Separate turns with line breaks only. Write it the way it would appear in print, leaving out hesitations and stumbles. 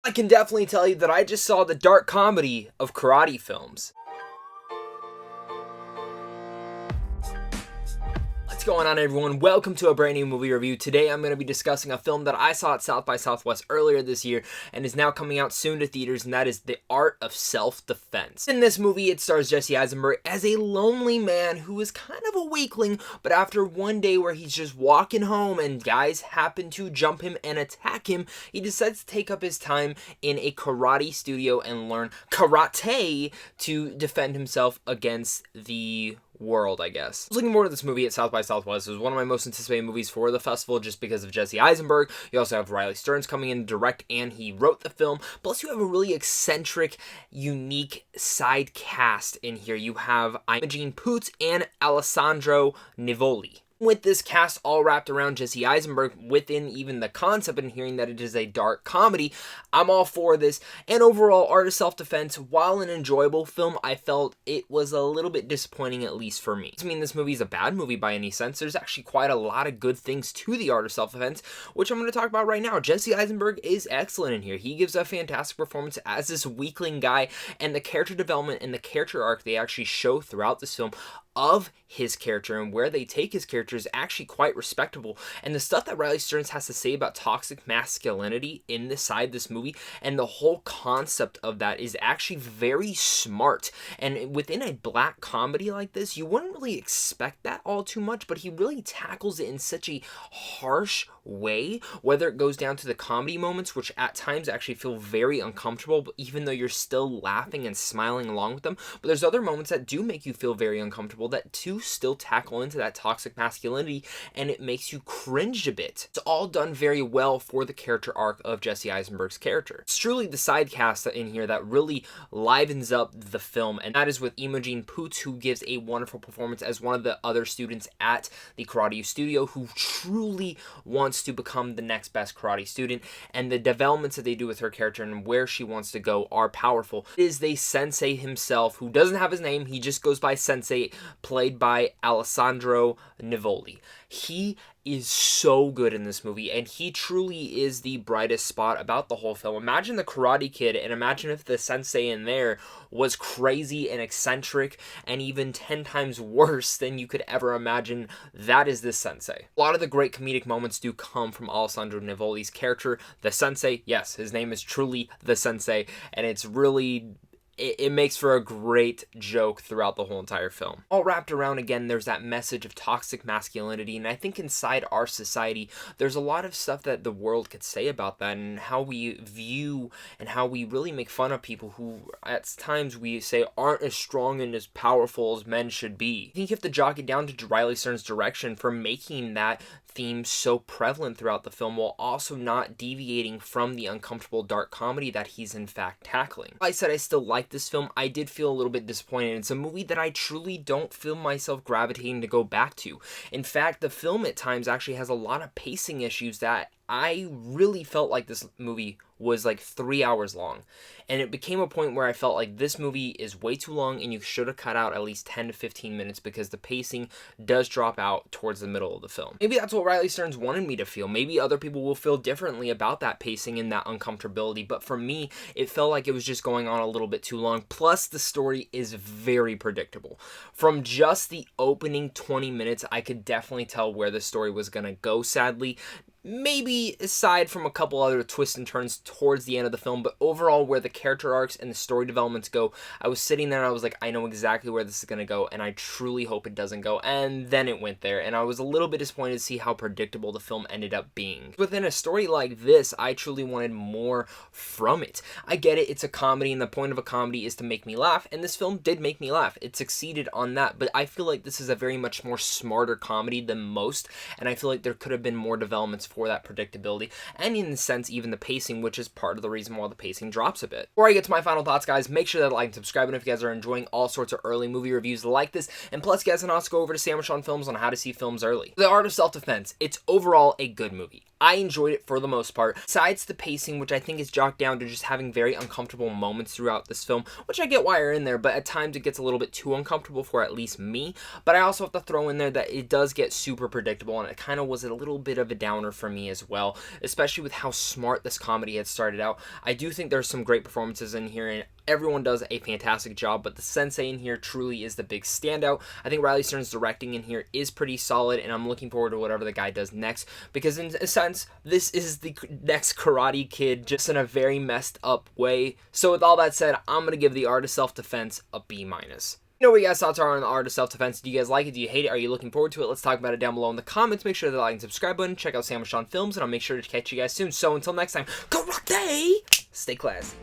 I can definitely tell you that I just saw the dark comedy of karate films. What's going on, everyone? Welcome to a brand new movie review. Today I'm going to be discussing a film that I saw at South by Southwest earlier this year and is now coming out soon to theaters, and that is The Art of Self-Defense. In this movie, it stars Jesse Eisenberg as a lonely man who is kind of a weakling, but after one day where he's just walking home and guys happen to jump him and attack him, he decides to take up his time in a karate studio and learn karate to defend himself against the world, I guess. I was looking forward to this movie at South by Southwest. It was one of my most anticipated movies for the festival just because of Jesse Eisenberg. You also have Riley Stearns coming in to direct, and he wrote the film. Plus, you have a really eccentric, unique side cast in here. You have Imogen Poots and Alessandro Nivola. With this cast all wrapped around Jesse Eisenberg, within even the concept and hearing that it is a dark comedy, I'm all for this. And overall, Art of Self-Defense, while an enjoyable film, I felt it was a little bit disappointing, at least for me. I mean, this movie is a bad movie by any sense. There's actually quite a lot of good things to the Art of Self-Defense, which I'm going to talk about right now. Jesse Eisenberg is excellent in here. He gives a fantastic performance as this weakling guy, and the character development and the character arc they actually show throughout this film of his character and where they take his character is actually quite respectable. And the stuff that Riley Stearns has to say about toxic masculinity inside this movie and the whole concept of that is actually very smart. And within a black comedy like this, you wouldn't really expect that all too much, but he really tackles it in such a harsh way, whether it goes down to the comedy moments, which at times actually feel very uncomfortable, but even though you're still laughing and smiling along with them. But there's other moments that do make you feel very uncomfortable that do still tackle into that toxic masculinity, and it makes you cringe a bit. It's all done very well for the character arc of Jesse Eisenberg's character. It's truly the side cast in here that really livens up the film, and that is with Imogen Poots, who gives a wonderful performance as one of the other students at the karate studio who truly wants to become the next best karate student, and the developments that they do with her character and where she wants to go are powerful. It is the sensei himself, who doesn't have his name, he just goes by Sensei, played by Alessandro Nivola. He is so good in this movie, and he truly is the brightest spot about the whole film. Imagine the Karate Kid, and imagine if the sensei in there was crazy and eccentric and even 10 times worse than you could ever imagine. That is this sensei. A lot of the great comedic moments do come from Alessandro Nivola's character, the sensei. Yes, his name is truly the sensei, and it's really... It makes for a great joke throughout the whole entire film. All wrapped around, again, there's that message of toxic masculinity, and I think inside our society, there's a lot of stuff that the world could say about that and how we view and how we really make fun of people who, at times, we say aren't as strong and as powerful as men should be. I think you have to jock it down to Riley Stearns' direction for making that theme so prevalent throughout the film while also not deviating from the uncomfortable dark comedy that he's in fact tackling. Like I said, I still like this film. I did feel a little bit disappointed. It's a movie that I truly don't feel myself gravitating to go back to. In fact, the film at times actually has a lot of pacing issues that I really felt like this movie was like 3 hours long. And it became a point where I felt like this movie is way too long and you should have cut out at least 10 to 15 minutes because the pacing does drop out towards the middle of the film. Maybe that's what Riley Stearns wanted me to feel. Maybe other people will feel differently about that pacing and that uncomfortability. But for me, it felt like it was just going on a little bit too long. Plus, the story is very predictable. From just the opening 20 minutes, I could definitely tell where the story was going to go, sadly. Maybe aside from a couple other twists and turns towards the end of the film, but overall where the character arcs and the story developments go, I was sitting there and I was like, I know exactly where this is going to go, and I truly hope it doesn't go, and then it went there, and I was a little bit disappointed to see how predictable the film ended up being. Within a story like this, I truly wanted more from it. I get it, it's a comedy, and the point of a comedy is to make me laugh, and this film did make me laugh. It succeeded on that, but I feel like this is a very much more smarter comedy than most, and I feel like there could have been more developments for that predictability, and in a sense, even the pacing, which is part of the reason why the pacing drops a bit. Before I get to my final thoughts, guys, make sure to like and subscribe, and if you guys are enjoying all sorts of early movie reviews like this, and plus, you guys can also go over to Sandwich on Films on how to see films early. The Art of Self-Defense, it's overall a good movie. I enjoyed it for the most part. Besides the pacing, which I think is jocked down to just having very uncomfortable moments throughout this film, which I get why you're in there, but at times it gets a little bit too uncomfortable for at least me. But I also have to throw in there that it does get super predictable, and it kind of was a little bit of a downer for me as well, especially with how smart this comedy had started out. I do think there's some great performances in here, and everyone does a fantastic job, but the sensei in here truly is the big standout. I think Riley Stearns' directing in here is pretty solid, and I'm looking forward to whatever the guy does next, because in a sense, this is the next Karate Kid, just in a very messed up way. So with all that said, I'm going to give The Art of Self-Defense a B-. You know what you guys' thoughts are on The Art of Self-Defense. Do you guys like it? Do you hate it? Are you looking forward to it? Let's talk about it down below in the comments. Make sure to like and subscribe button. Check out Sam Sean Films, and I'll make sure to catch you guys soon. So until next time, karate! Stay classy.